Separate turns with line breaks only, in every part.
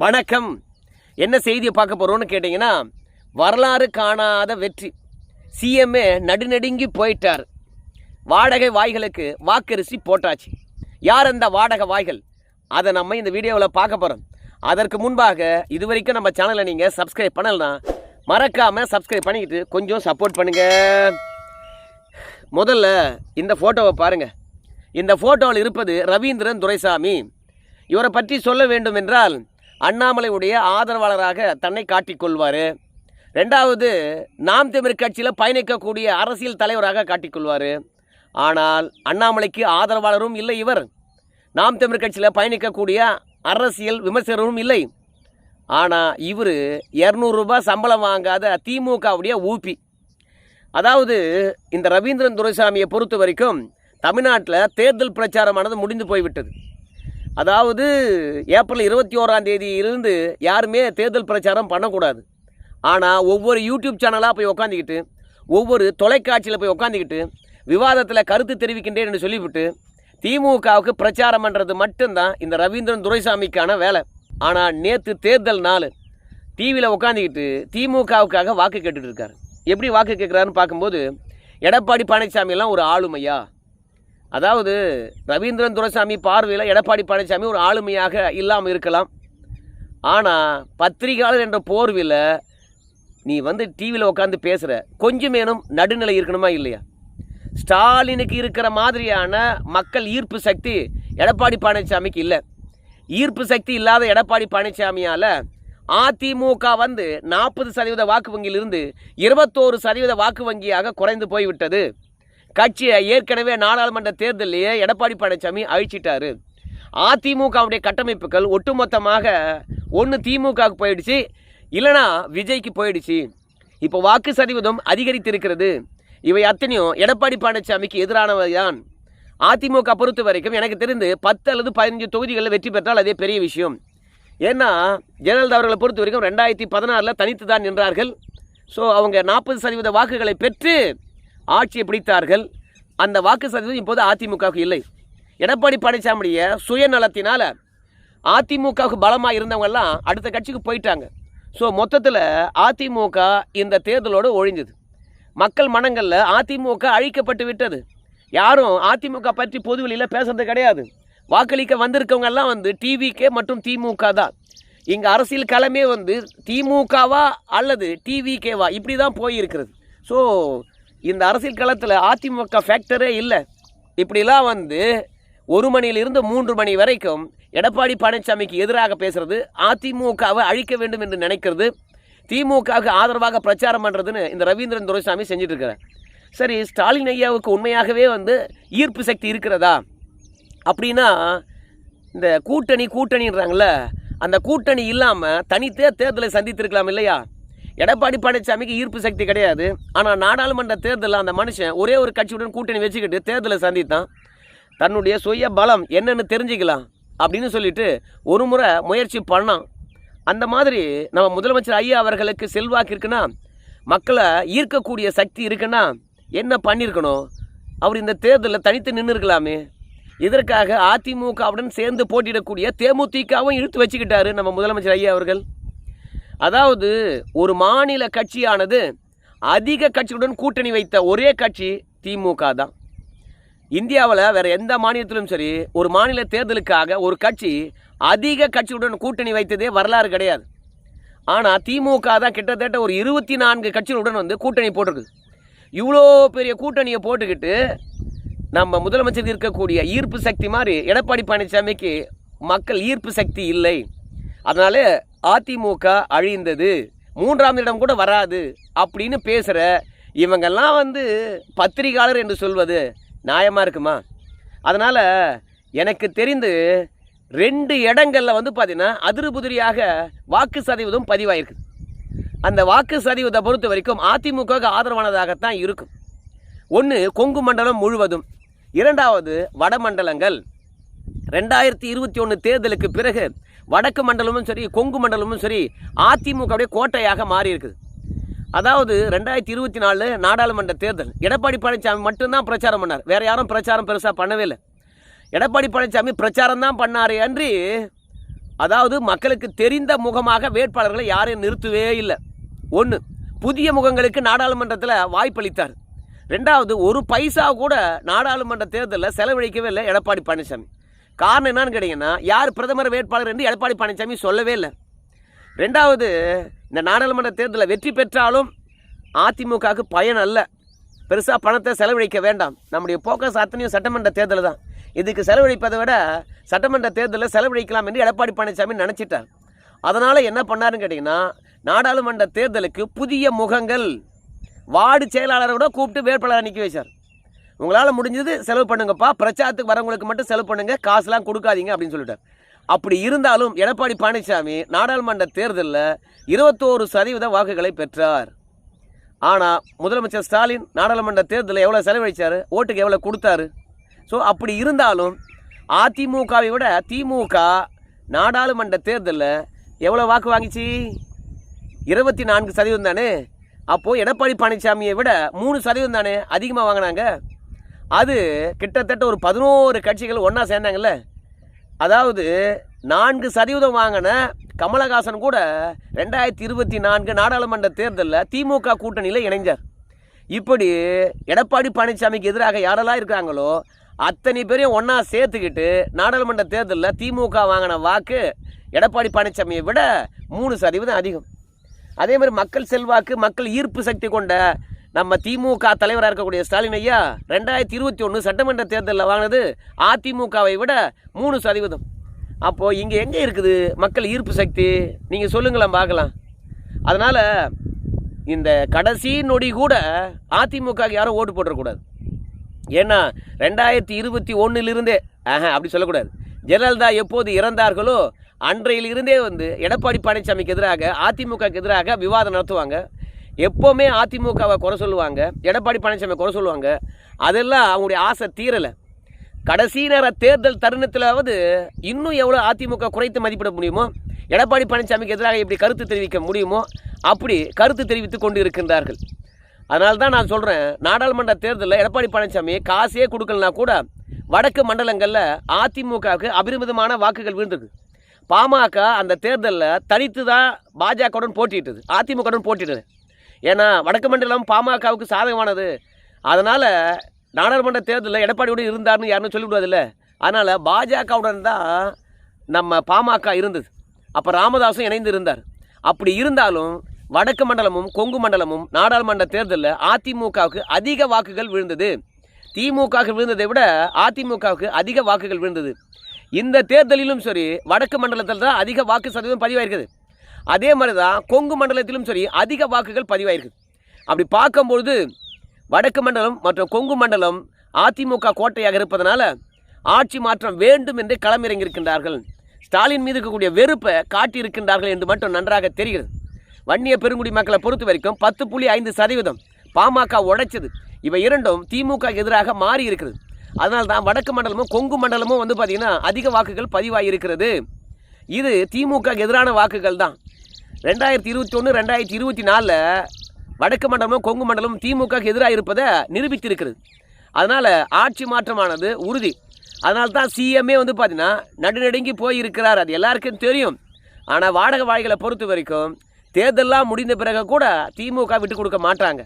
வணக்கம். என்ன செய்தியை பார்க்க போகிறோன்னு கேட்டிங்கன்னா, வரலாறு காணாத வெற்றி. சிஎம்ஏ நடுநடுங்கி போயிட்டார். வாடகை வாய்களுக்கு வாக்கரிசி போட்டாச்சு. யார் அந்த வாடகை வாய்கள்? அதை நம்ம இந்த வீடியோவில் பார்க்க போகிறோம். அதற்கு முன்பாக இதுவரைக்கும் நம்ம சேனலை நீங்கள் சப்ஸ்கிரைப் பண்ணலன்னா மறக்காமல் சப்ஸ்கிரைப் பண்ணிக்கிட்டு கொஞ்சம் சப்போர்ட் பண்ணுங்கள். முதல்ல இந்த ஃபோட்டோவை பாருங்கள். இந்த ஃபோட்டோவில் இருப்பது ரவீந்திரன் துரைசாமி. இவரை பற்றி சொல்ல வேண்டும் என்றால், அண்ணாமலையுடைய ஆதரவாளராக தன்னை காட்டிக்கொள்வார். ரெண்டாவது, நாம் தமிழர் கட்சியில் பயணிக்கக்கூடிய அரசியல் தலைவராக காட்டிக்கொள்வார். ஆனால் அண்ணாமலைக்கு ஆதரவாளரும் இல்லை இவர். நாம் தமிழர் கட்சியில் பயணிக்கக்கூடிய அரசியல் விமர்சகரும் இல்லை. ஆனால் இவர் 200 ரூபாய் சம்பளம் வாங்காத திமுகவுடைய ஊபி. அதாவது இந்த ரவீந்திரன் துரைசாமியை பொறுத்த வரைக்கும் தமிழ்நாட்டில் தேர்தல் பிரச்சாரமானது முடிந்து போய்விட்டது. அதாவது ஏப்ரல் 21 இருந்து யாருமே தேர்தல் பிரச்சாரம் பண்ணக்கூடாது. ஆனால் ஒவ்வொரு யூடியூப் சேனலாக போய் உக்காந்துக்கிட்டு, ஒவ்வொரு தொலைக்காட்சியில் போய் உக்காந்துக்கிட்டு விவாதத்தில் கருத்து தெரிவிக்கின்றேன் என்று சொல்லிவிட்டு திமுகவுக்கு பிரச்சாரம் பண்ணுறது மட்டும்தான் இந்த ரவீந்திரன் துரைசாமிக்கான வேலை. ஆனால் நேற்று தேர்தல் நாள் டிவியில் உட்காந்துக்கிட்டு திமுகவுக்காக வாக்கு கேட்டுட்டு இருக்காரு. எப்படி வாக்கு கேட்குறாருன்னு பார்க்கும்போது, எடப்பாடி பழனிசாமியெல்லாம் ஒரு ஆளுமையா? அதாவது ரவீந்திரன் துரைசாமி பார்வையில் எடப்பாடி பழனிசாமி ஒரு ஆளுமையாக இல்லாமல் இருக்கலாம். ஆனால் பத்திரிகையாளர் என்ற போர்வையில் நீ டிவியில் உட்காந்து பேசுகிற கொஞ்சமேனும் நடுநிலை இருக்கணுமா இல்லையா? ஸ்டாலினுக்கு இருக்கிற மாதிரியான மக்கள் ஈர்ப்பு சக்தி எடப்பாடி பழனிசாமிக்கு இல்லை. ஈர்ப்பு சக்தி இல்லாத எடப்பாடி பழனிசாமியால் அதிமுக 40% வாக்கு வங்கியிலிருந்து 21% வாக்கு வங்கியாக குறைந்து போய்விட்டது. கட்சியை ஏற்கனவே நாடாளுமன்ற தேர்தலையே எடப்பாடி பழனிசாமி அழிச்சிட்டாரு. அதிமுகவுடைய கட்டமைப்புகள் ஒட்டுமொத்தமாக ஒன்று திமுகவுக்கு போயிடுச்சு, இல்லைனா விஜய்க்கு போயிடுச்சு. இப்போ வாக்கு சதவீதம் அதிகரித்திருக்கிறது. இவை அத்தனையும் எடப்பாடி பழனிசாமிக்கு எதிரானவைதான். அதிமுக பொறுத்த வரைக்கும் எனக்கு தெரிந்து 10 அல்லது 15 தொகுதிகளில் வெற்றி பெற்றால் அதே பெரிய விஷயம். ஏன்னா ஜெயலலிதா அவர்களை பொறுத்த வரைக்கும் 2016 தனித்து தான் நின்றார்கள். ஸோ அவங்க 40% வாக்குகளை பெற்று ஆட்சியை பிடித்தார்கள். அந்த வாக்கு சதவீதம் இப்போது அதிமுகவுக்கு இல்லை. எடப்பாடி பழனிசாமியுடைய சுயநலத்தினால் அதிமுகவுக்கு பலமாக இருந்தவங்கெல்லாம் அடுத்த கட்சிக்கு போயிட்டாங்க. ஸோ மொத்தத்தில் அதிமுக இந்த தேர்தலோடு ஒழிஞ்சது. மக்கள் மனங்களில் அதிமுக அழிக்கப்பட்டு விட்டது. யாரும் அதிமுக பற்றி பொதுவெளியில் பேசுறது கிடையாது. வாக்களிக்க வந்திருக்கவங்கெல்லாம் டிவிகே மற்றும் திமுக தான். இங்கே அரசியல் களமே திமுகவா அல்லது டிவிகேவா இப்படி தான் போயிருக்கிறது. ஸோ இந்த அரசியல் களத்தில் அதிமுக ஃபேக்டரே இல்லை. இப்படிலாம் 1 மணியிலிருந்து 3 மணி வரைக்கும் எடப்பாடி பழனிசாமிக்கு எதிராக பேசுகிறது, அதிமுகவை அழிக்க வேண்டும் என்று நினைக்கிறது, திமுகவுக்கு ஆதரவாக பிரச்சாரம் பண்ணுறதுன்னு இந்த ரவீந்திரன் துரைசாமி செஞ்சுட்டு இருக்கிறார். சரி, ஸ்டாலின் ஐயாவுக்கு உண்மையாகவே ஈர்ப்பு சக்தி இருக்கிறதா அப்படின்னா, இந்த கூட்டணின்றாங்கள, அந்த கூட்டணி இல்லாமல் தனித்தே தேர்தலை சந்தித்திருக்கலாம் இல்லையா? எடப்பாடி பழனிசாமிக்கு ஈர்ப்பு சக்தி கிடையாது. ஆனால் நாடாளுமன்ற தேர்தலில் அந்த மனுஷன் ஒரே ஒரு கட்சியுடன் கூட்டணி வச்சுக்கிட்டு தேர்தலை சந்தித்தான். தன்னுடைய சுய பலம் என்னன்னு தெரிஞ்சுக்கலாம் அப்படின்னு சொல்லிட்டு ஒரு முறை முயற்சி பண்ணான். அந்த மாதிரி நம்ம முதலமைச்சர் ஐயா அவர்களுக்கு செல்வாக்கு இருக்குன்னா, மக்களை ஈர்க்கக்கூடிய சக்தி இருக்குன்னா என்ன பண்ணியிருக்கணும்? அவர் இந்த தேர்தலில் தனித்து நின்று இருக்கலாமே. இதற்காக அதிமுகவுடன் சேர்ந்து போட்டியிடக்கூடிய தேமுதிகவும் இழுத்து வச்சுக்கிட்டாரு நம்ம முதலமைச்சர் ஐயா அவர்கள். அதாவது ஒரு மாநில கட்சியானது அதிக கட்சியுடன் கூட்டணி வைத்த ஒரே கட்சி திமுக தான். இந்தியாவில் வேறு எந்த மாநிலத்திலும் சரி, ஒரு மாநில தேர்தலுக்காக ஒரு கட்சி அதிக கட்சியுடன் கூட்டணி வைத்ததே வரலாறு கிடையாது. ஆனால் திமுக தான் கிட்டத்தட்ட ஒரு 24 கட்சிகளுடன் கூட்டணி போட்டிருக்கு. இவ்வளோ பெரிய கூட்டணியை போட்டுக்கிட்டு நம்ம முதலமைச்சருக்கு இருக்கக்கூடிய ஈர்ப்பு சக்தி மாதிரி எடப்பாடி பழனிசாமிக்கு மக்கள் ஈர்ப்பு சக்தி இல்லை. அதனால அதிமுக அழிந்தது, 3ஆம் இடம் கூட வராது அப்படின்னு பேசுகிற இவங்கெல்லாம் பத்திரிகையாளர் என்று சொல்வது நியாயமாக இருக்குமா? அதனால் எனக்கு தெரிந்து 2 இடங்களில் பார்த்தீங்கன்னா அதிர்புதிரியாக வாக்கு சதவீதம் பதிவாயிருக்கு. அந்த வாக்கு சதவீதத்தை பொறுத்த வரைக்கும் அதிமுகவுக்கு ஆதரவானதாகத்தான் இருக்கும். ஒன்று கொங்கு மண்டலம் முழுவதும், 2வது வடமண்டலங்கள். 2021 தேர்தலுக்கு பிறகு வடக்கு மண்டலமும் சரி கொங்கு மண்டலமும் சரி அதிமுகவுடைய கோட்டையாக மாறி இருக்குது. அதாவது 2024 நாடாளுமன்ற தேர்தல் எடப்பாடி பழனிசாமி மட்டும்தான் பிரச்சாரம் பண்ணார். வேறு யாரும் பிரச்சாரம் பெருசாக பண்ணவே இல்லை. எடப்பாடி பழனிசாமி பிரச்சாரம் தான் பண்ணாரே அன்றி அதாவது மக்களுக்கு தெரிந்த முகமாக வேட்பாளர்களை யாரையும் நிறுத்தவே இல்லை. ஒன்று, புதிய முகங்களுக்கு நாடாளுமன்றத்தில் வாய்ப்பளித்தார். ரெண்டாவது, ஒரு பைசா கூட நாடாளுமன்ற தேர்தலில் செலவழிக்கவே இல்லை எடப்பாடி பழனிசாமி. காரணம் என்னன்னு கேட்டிங்கன்னா, யார் பிரதமர் வேட்பாளர் என்று எடப்பாடி பழனிசாமி சொல்லவே இல்லை. ரெண்டாவது, இந்த நாடாளுமன்ற தேர்தலில் வெற்றி பெற்றாலும் அதிமுகவுக்கு பயன் அல்ல. பெருசாக பணத்தை செலவழிக்க வேண்டாம். நம்முடைய போக்கஸ் அத்தனையும் சட்டமன்ற தேர்தல் தான். இதுக்கு செலவழிப்பதை விட சட்டமன்ற தேர்தலில் செலவழிக்கலாம் என்று எடப்பாடி பழனிசாமி நினச்சிட்டார். அதனால் என்ன பண்ணாருன்னு கேட்டிங்கன்னா, நாடாளுமன்ற தேர்தலுக்கு புதிய முகங்கள் வார்டு செயலாளரை கூட கூப்பிட்டு வேட்பாளரை நிற்க வச்சார். உங்களால் முடிஞ்சது செலவு பண்ணுங்கப்பா, பிரச்சாரத்துக்கு வரவங்களுக்கு மட்டும் செலவு பண்ணுங்கள், காசுலாம் கொடுக்காதீங்க அப்படின்னு சொல்லிட்டார். அப்படி இருந்தாலும் எடப்பாடி பழனிசாமி நாடாளுமன்ற தேர்தலில் 21% வாக்குகளை பெற்றார். ஆனால் முதலமைச்சர் ஸ்டாலின் நாடாளுமன்ற தேர்தலில் எவ்வளோ செலவழித்தார், ஓட்டுக்கு எவ்வளோ கொடுத்தாரு. ஸோ அப்படி இருந்தாலும் அதிமுகவை விட திமுக நாடாளுமன்ற தேர்தலில் எவ்வளோ வாக்கு வாங்கிச்சு? 24% தானே. அப்போது எடப்பாடி பழனிசாமியை விட 3% தானே அதிகமாக வாங்கினாங்க. அது கிட்டத்தட்ட ஒரு 11 கட்சிகள் ஒன்றா சேர்ந்தாங்கல்ல. அதாவது 4% வாங்கின கமலஹாசன் கூட 2024 நாடாளுமன்ற தேர்தலில் திமுக கூட்டணியில் இணைஞ்சார். இப்படி எடப்பாடி பழனிசாமிக்கு எதிராக யாரெல்லாம் இருக்காங்களோ அத்தனை பேரையும் ஒன்றா சேர்த்துக்கிட்டு நாடாளுமன்ற தேர்தலில் திமுக வாங்கின வாக்கு எடப்பாடி பழனிசாமியை விட 3% அதிகம். அதே மாதிரி மக்கள் செல்வாக்கு, மக்கள் ஈர்ப்பு சக்தி கொண்ட நம்ம திமுக தலைவராக இருக்கக்கூடிய ஸ்டாலின் ஐயா 2021 சட்டமன்ற தேர்தலில் வாங்கினது அதிமுகவை விட 3%. அப்போது இங்கே எங்கே இருக்குது மக்கள் ஈர்ப்பு சக்தி? நீங்கள் சொல்லுங்களேன் பார்க்கலாம். அதனால் இந்த கடைசி நொடி கூட அதிமுகவுக்கு யாரும் ஓட்டு போட்டுறக்கூடாது. ஏன்னா 2021 அப்படி சொல்லக்கூடாது. ஜெயலலிதா எப்போது இறந்தார்களோ அன்றையிலிருந்தே எடப்பாடி பழனிசாமிக்கு எதிராக, அதிமுகவுக்கு எதிராக விவாதம் நடத்துவாங்க. எப்போவுமே அதிமுகவை குறை சொல்லுவாங்க, எடப்பாடி பழனிசாமி குறை சொல்லுவாங்க. அதெல்லாம் அவங்களுடைய ஆசை தீரலை. கடைசி நேர தேர்தல் தருணத்திலாவது இன்னும் எவ்வளோ அதிமுக குறைத்து மதிப்பிட முடியுமோ, எடப்பாடி பழனிசாமிக்கு எதிராக எப்படி கருத்து தெரிவிக்க முடியுமோ அப்படி கருத்து தெரிவித்து கொண்டு இருக்கின்றார்கள். அதனால தான் நான் சொல்கிறேன், நாடாளுமன்ற தேர்தலில் எடப்பாடி பழனிசாமி காசே கொடுக்கலனா கூட வடக்கு மண்டலங்களில் அதிமுகவுக்கு அபரிமிதமான வாக்குகள் விழுந்தது. பாமக அந்த தேர்தலில் தனித்து தான் பாஜகவுடன் போட்டியிட்டது, அதிமுகவுடன் போட்டியிட்டது. ஏன்னா வடக்கு மண்டலம் பாமகவுக்கு சாதகமானது. அதனால் நாடாளுமன்ற தேர்தலில் எடப்பாடியோடு இருந்தார்னு யாருன்னு சொல்லிவிடுவதில்ல. அதனால் பாஜகவுடன் தான் நம்ம பாமக இருந்தது. அப்போ ராமதாஸும் இணைந்து இருந்தார். அப்படி இருந்தாலும் வடக்கு மண்டலமும் கொங்கு மண்டலமும் நாடாளுமன்ற தேர்தலில் அதிமுகவுக்கு அதிக வாக்குகள் விழுந்தது. திமுகவுக்கு விழுந்ததை விட அதிமுகவுக்கு அதிக வாக்குகள் விழுந்தது. இந்த தேர்தலிலும் சரி வடக்கு மண்டலத்தில் தான் அதிக வாக்கு சதவீதம் பதிவாயிருக்குது. அதே மாதிரி தான் கொங்கு மண்டலத்திலும் சரி அதிக வாக்குகள் பதிவாயிருக்குது. அப்படி பார்க்கும்பொழுது வடக்கு மண்டலம் மற்றும் கொங்கு மண்டலம் அதிமுக கோட்டையாக இருப்பதனால ஆட்சி மாற்றம் வேண்டும் என்று களமிறங்கியிருக்கின்றார்கள். ஸ்டாலின் மீது இருக்கக்கூடிய வெறுப்பை காட்டியிருக்கின்றார்கள் என்று மட்டும் நன்றாக தெரிகிறது. வன்னிய பெருங்குடி மக்களை பொறுத்த வரைக்கும் 10.5% பாமக உடைச்சது. இவை இரண்டும் திமுக எதிராக மாறி இருக்கிறது. அதனால தான் வடக்கு மண்டலமும் கொங்கு மண்டலமும் பார்த்திங்கன்னா அதிக வாக்குகள் பதிவாகியிருக்கிறது. இது திமுக எதிரான வாக்குகள் தான். 2021 2024 வடக்கு மண்டலமும் கொங்கு மண்டலமும் திமுக எதிராக இருப்பதை நிரூபித்திருக்கிறது. அதனால் ஆட்சி மாற்றமானது உறுதி. அதனால தான் சிஎம்ஏ பார்த்திங்கன்னா நடுநடுங்கி போயிருக்கிறார். அது எல்லாருக்கும் தெரியும். ஆனால் வாடகை வாய்களை பொறுத்த வரைக்கும் தேர்தலாம் முடிந்த பிறகு கூட திமுக விட்டு கொடுக்க மாட்டாங்க.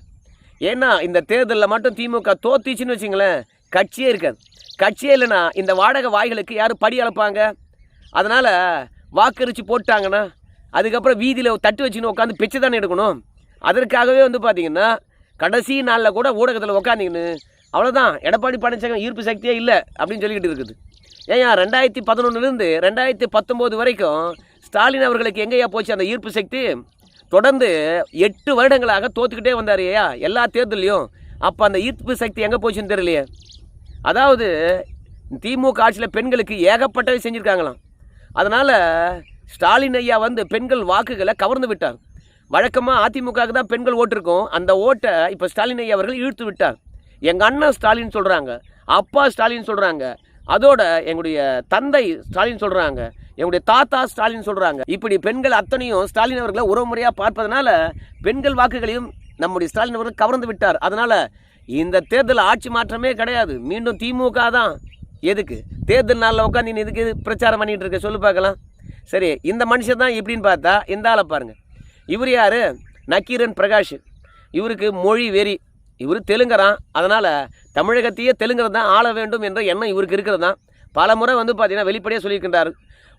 ஏன்னா இந்த தேர்தலில் மட்டும் திமுக தோத்திச்சுன்னு வச்சிங்களேன், கட்சியே இருக்காது. கட்சியே இல்லைன்னா இந்த வாடகை வாய்களுக்கு யாரும் படி அளப்பாங்க? அதனால் வாக்கரிச்சு போட்டாங்கன்னா அதுக்கப்புறம் வீதியில் தட்டு வச்சுன்னு உட்காந்து பிச்சை தானே எடுக்கணும். அதற்காகவே பார்த்திங்கன்னா கடைசி நாளில் கூட ஊடகத்தில் உட்காந்திங்கன்னு அவ்வளோதான், எடப்பாடி பழனிசாமி ஈர்ப்பு சக்தியே இல்லை அப்படின்னு சொல்லிக்கிட்டு இருக்குது. ஏன் 2011 2019 வரைக்கும் ஸ்டாலின் அவர்களுக்கு எங்கேயா போச்சு அந்த ஈர்ப்பு சக்தி? தொடர்ந்து 8 வருடங்களாக தோத்துக்கிட்டே வந்தார் ஐயா எல்லா தேர்தலையும். அப்போ அந்த ஈர்ப்பு சக்தி எங்கே போச்சுன்னு தெரியலையே. அதாவது திமுக ஆட்சியில் பெண்களுக்கு ஏகப்பட்டவை செஞ்சுருக்காங்களாம். அதனால் ஸ்டாலின் ஐயா பெண்கள் வாக்குகளை கவர்ந்து விட்டார். வழக்கமாக அதிமுகவுக்கு தான் பெண்கள் ஓட்டு இருக்கும். அந்த ஓட்டை இப்போ ஸ்டாலின் ஐயா அவர்கள் இழுத்து விட்டார். எங்கள் அண்ணன் ஸ்டாலின் சொல்கிறாங்க, அப்பா ஸ்டாலின் சொல்கிறாங்க, அதோட எங்களுடைய தந்தை ஸ்டாலின் சொல்கிறாங்க, எங்களுடைய தாத்தா ஸ்டாலின் சொல்கிறாங்க. இப்படி பெண்கள் அத்தனையும் ஸ்டாலின் அவர்களை உறவுமுறையாக பார்ப்பதனால பெண்கள் வாக்குகளையும் நம்முடைய ஸ்டாலின் அவர்கள் கவர்ந்து விட்டார். அதனால் இந்த தேர்தல் ஆட்சி மாற்றமே கிடையாது, மீண்டும் திமுக தான். எதுக்கு தேர்தல் நாளில் உட்காந்து நீ எதுக்கு பிரச்சாரம் பண்ணிகிட்டு இருக்க சொல்லு பார்க்கலாம். சரி, இந்த மனுஷன் தான் இப்படின்னு பார்த்தா இந்த ஆளை பாருங்கள். இவர் யார்? நக்கீரன் பிரகாஷ். இவருக்கு மொழி வெறி. இவர் தெலுங்கரான். அதனால் தமிழகத்தையே தெலுங்கர் தான் ஆள வேண்டும் என்ற எண்ணம் இவருக்கு இருக்கிறது தான். பல முறை வந்து பார்த்திங்கன்னா வெளிப்படையாக சொல்லியிருக்கின்றார்.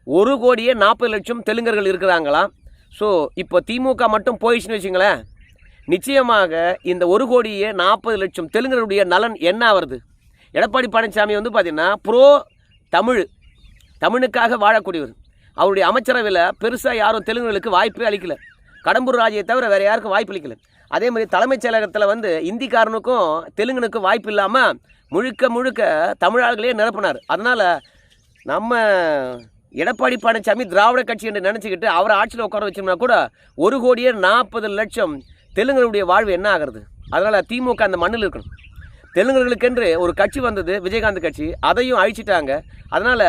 1,40,00,000 தெலுங்கர்கள் இருக்கிறாங்களாம். ஸோ இப்போ திமுக மட்டும் போயிடுச்சுன்னு வச்சுங்களேன், நிச்சயமாக இந்த 1,40,00,000 தெலுங்கருடைய நலன் என்ன ஆகிறது? எடப்பாடி பழனிசாமி வந்து பார்த்திங்கன்னா தமிழுக்காக வாழக்கூடியவர். அவருடைய அமைச்சரவையில் பெருசாக யாரும் தெலுங்குகளுக்கு வாய்ப்பே அளிக்கலை. கடம்பூர் ராஜையை தவிர வேறு யாருக்கும் வாய்ப்பு அளிக்கலை. அதே மாதிரி தலைமைச் செயலகத்தில் வந்து இந்திக்காரனுக்கும் தெலுங்குனுக்கும் வாய்ப்பு இல்லாமல் முழுக்க தமிழாளர்களே நிரப்பினார். அதனால் நம்ம எடப்பாடி பழனிசாமி திராவிட கட்சி என்று நினச்சிக்கிட்டு அவரை ஆட்சியில் உட்கார வச்சோம்னா கூட 1,40,00,000 தெலுங்கருடைய வாழ்வு என்ன ஆகிறது? அதனால் திமுக அந்த மண்ணில் இருக்கணும். தெலுங்கர்களுக்கென்று ஒரு கட்சி வந்தது, விஜயகாந்த் கட்சி, அதையும் அழிச்சிட்டாங்க. அதனால்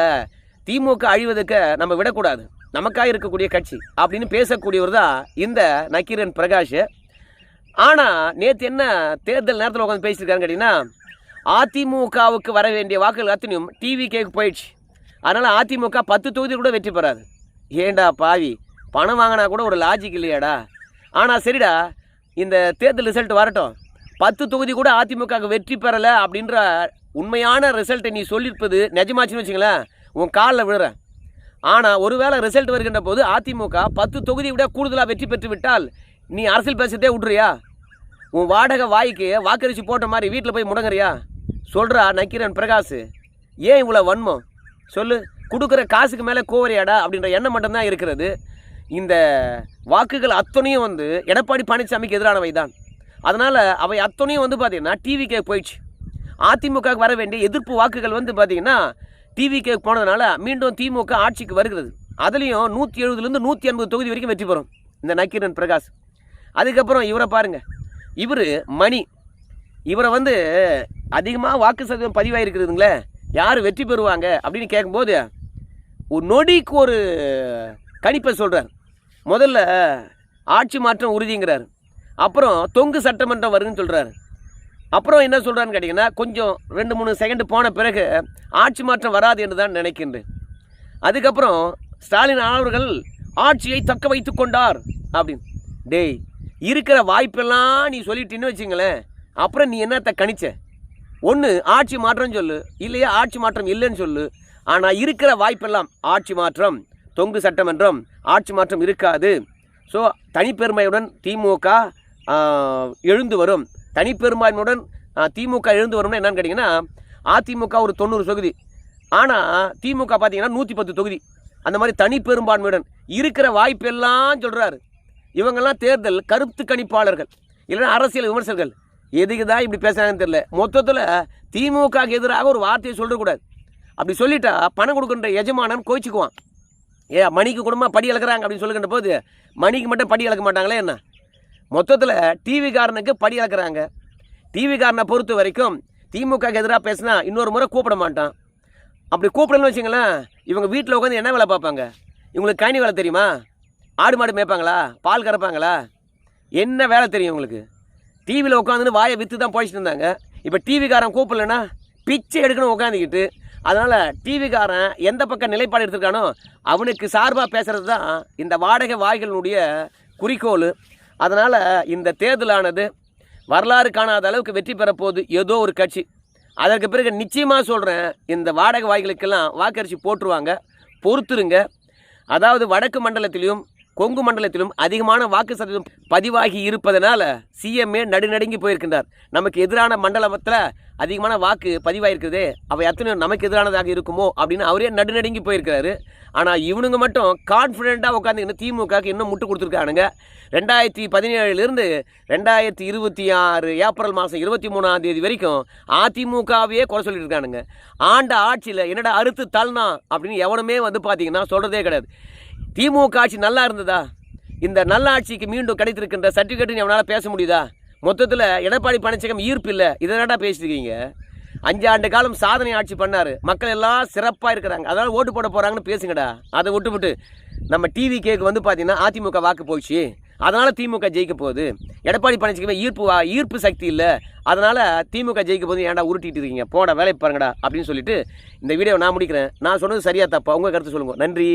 திமுக அழிவதற்கு நம்ம விடக்கூடாது, நமக்காக இருக்கக்கூடிய கட்சி அப்படின்னு பேசக்கூடியவர் தான் இந்த நக்கீரன் பிரகாஷ். ஆனால் நேற்று என்ன தேர்தல் நேரத்தில் உட்காந்து பேசியிருக்காருன்னு கேட்டிங்கன்னா, அதிமுகவுக்கு வர வேண்டிய வாக்குகள் அத்தனையும் டிவிகேக்கு போயிடுச்சு. அதனால் அதிமுக 10 தொகுதி கூட வெற்றி பெறாது. ஏண்டா பாவி, பணம் வாங்கினா கூட ஒரு லாஜிக் இல்லையாடா? ஆனால் சரிடா, இந்த தேர்தல் ரிசல்ட் வரட்டும், 10 தொகுதி கூட அதிமுக வெற்றி பெறலை அப்படின்ற உண்மையான ரிசல்ட்டை நீ சொல்லியிருப்பது நிஜமாச்சுன்னு வச்சுங்களேன், உன் காலில் விழுறேன். ஆனால் ஒருவேளை ரிசல்ட் வருகின்ற போது அதிமுக 10 தொகுதியை விட கூடுதலாக வெற்றி பெற்று விட்டால் நீ அரசியல் பேசுகிறதே விட்றியா? உன் வாடகை வாய்க்கு வாக்கரிசி போட்ட மாதிரி வீட்டில் போய் முடங்குறியா? சொல்கிறா நக்கீரன் பிரகாஷ், ஏன் இவ்வளோ வன்மம் சொல்லு? கொடுக்குற காசுக்கு மேலே கோவரியாடா அப்படின்ற எண்ணம் மட்டும்தான் இருக்கிறது. இந்த வாக்குகள் அத்தனையும் வந்து எடப்பாடி பழனிசாமிக்கு எதிரானவை தான். அதனால் அவை அத்தனையும் வந்து பார்த்திங்கன்னா டிவிகே போயிடுச்சு. அதிமுகவுக்கு வர வேண்டிய எதிர்ப்பு வாக்குகள் வந்து பார்த்திங்கன்னா டிவிகே போனதுனால மீண்டும் திமுக ஆட்சிக்கு வருகிறது. அதுலேயும் 170லேருந்து 180 தொகுதி வரைக்கும் வெற்றி பெறும் இந்த நக்கீரன் பிரகாஷ். அதுக்கப்புறம் இவரை பாருங்கள், இவர் மணி. இவரை வந்து அதிகமாக வாக்கு சதவீதம் பதிவாயிருக்குதுங்களே, யார் வெற்றி பெறுவாங்க அப்படின்னு கேட்கும்போது ஒரு நொடிக்கு ஒரு கணிப்பை சொல்கிறார். முதல்ல ஆட்சி மாற்றம் உறுதிங்கிறார், அப்புறம் தொங்கு சட்டமன்றம் வருதுன்னு சொல்கிறார், அப்புறம் என்ன சொல்கிறான்னு கேட்டிங்கன்னா கொஞ்சம் 2-3 செகண்ட் போன பிறகு ஆட்சி மாற்றம் வராது என்று தான் நினைக்கின்றேன். அதுக்கப்புறம் ஸ்டாலின் அவர்கள் ஆட்சியை தக்க வைத்து கொண்டார் அப்படின்னு. டேய், இருக்கிற வாய்ப்பெல்லாம் நீ சொல்லிட்டின்னு வச்சுங்களேன், அப்புறம் நீ என்னத்தை கணிச்ச? ஒன்று ஆட்சி மாற்றம் சொல்லு, இல்லையா ஆட்சி மாற்றம் இல்லைன்னு சொல்லு. ஆனால் இருக்கிற வாய்ப்பெல்லாம் ஆட்சி மாற்றம், தொங்கு சட்டமன்றம், ஆட்சி மாற்றம் இருக்காது. ஸோ தனிப்பெருமையுடன் திமுக எழுந்து வரும். தனிப்பெரும்பான்மையுடன் திமுக எழுந்து வரும்னா என்னன்னு கேட்டிங்கன்னா, அதிமுக ஒரு 90 தொகுதி, ஆனால் திமுக பார்த்தீங்கன்னா 110 தொகுதி. அந்த மாதிரி தனிப்பெரும்பான்மையுடன் இருக்கிற வாய்ப்பெல்லாம் சொல்கிறாரு. இவங்கெல்லாம் தேர்தல் கருத்து கணிப்பாளர்கள், இல்லைன்னா அரசியல் விமர்சகர்கள். எதுக்கு தான் இப்படி பேசுகிறாங்கன்னு தெரியல. மொத்தத்தில் திமுகவுக்கு எதிராக ஒரு வார்த்தையை சொல்லக்கூடாது. அப்படி சொல்லிட்டா பணம் கொடுக்குற எஜமானன் கோச்சிக்குவான். மணிக்கு குடும்பமாக படி இழக்கிறாங்க அப்படின்னு சொல்லுகின்ற போது மணிக்கு மட்டும் படி இழக்க மாட்டாங்களே என்ன? மொத்தத்தில் டிவிக்காரனுக்கு படி இழக்கிறாங்க. டிவிக்காரனை பொறுத்த வரைக்கும் திமுகவுக்கு எதிராக பேசினா இன்னொரு முறை கூப்பிட மாட்டான். அப்படி கூப்பிடணும்னு வச்சிங்களேன், இவங்க வீட்டில் உட்காந்து என்ன வேலை பார்ப்பாங்க? இவங்களுக்கு கழனி வேலை தெரியுமா? ஆடு மாடு மேய்ப்பாங்களா? பால் கறப்பாங்களா? என்ன வேலை தெரியும் உங்களுக்கு? டிவியில் உட்காந்துன்னு வாயை விற்று தான் போயிட்டு இருந்தாங்க. இப்போ டிவிக்காரன் கூப்பிடலன்னா பிச்சை எடுக்கணும் உட்காந்துக்கிட்டு. அதனால் டிவிக்காரன் எந்த பக்கம் நிலைப்பாடு எடுத்துருக்கானோ அவனுக்கு சார்பாக பேசுகிறது தான் இந்த வாடகை வாய்களினுடைய குறிக்கோள். அதனால் இந்த தேர்தலானது வரலாறு காணாத அளவுக்கு வெற்றி பெறப்போகுது ஏதோ ஒரு கட்சி. அதற்கு பிறகு நிச்சயமாக சொல்கிறேன், இந்த வாடகை வாய்களுக்கெல்லாம் வாக்கரிசி போட்டுருவாங்க, பொறுத்துருங்க. அதாவது வடக்கு மண்டலத்திலும் கொங்கு மண்டலத்திலும் அதிகமான வாக்கு சதவீதம் பதிவாகி இருப்பதனால சிஎம்ஏ நடுநடுங்கி போயிருக்கின்றார். நமக்கு எதிரான மண்டலத்தில் அதிகமான வாக்கு பதிவாயிருக்குது, அவை அத்தனையும் நமக்கு எதிரானதாக இருக்குமோ அப்படின்னு அவரே நடுநடுங்கி போயிருக்கிறாரு. ஆனால் இவனுங்க மட்டும் கான்ஃபிடெண்ட்டாக உட்காந்துக்கிட்டு திமுகவுக்கு இன்னும் முட்டு கொடுத்துருக்கானுங்க. 2017 2026 ஏப்ரல் மாதம் 23ஆம் தேதி வரைக்கும் அதிமுகவே குறை சொல்லிட்டு இருக்கானுங்க. ஆண்ட ஆட்சியில் என்னடா அறுத்து தள்ளினா அப்படின்னு எவனுமே வந்து பார்த்தீங்கன்னா சொல்கிறதே கிடையாது. திமுக ஆட்சி நல்லா இருந்ததா? இந்த நல்ல ஆட்சிக்கு மீண்டும் கிடைத்திருக்கின்ற சர்டிஃபிகேட்டுன்னு எவனால் பேச முடியுதா? மொத்தத்தில் எடப்பாடி பழனிசாமி ஈர்ப்பு இல்லை, இதனடா பேசியிருக்கீங்க. 5 ஆண்டு காலம் சாதனை ஆட்சி பண்ணார், மக்கள் எல்லாம் சிறப்பாக இருக்கிறாங்க, அதனால் ஓட்டு போட போகிறாங்கன்னு பேசுங்கடா. அதை விட்டு நம்ம டிவிகேக்கு வந்து பார்த்தீங்கன்னா அதிமுக வாக்கு போயிடுச்சு, அதனால் திமுக ஜெயிக்க போகுது. எடப்பாடி பழனிசாமி ஈர்ப்பு சக்தி இல்லை, அதனால் திமுக ஜெயிக்க போகுது, ஏன்டா உருட்டிட்டு இருக்கீங்க, போட வேலை பாருங்கடா அப்படின்னு சொல்லிட்டு இந்த வீடியோவை நான் முடிக்கிறேன். நான் சொன்னது சரியா தப்பா? உங்கள் கருத்து சொல்லுங்கள். நன்றி.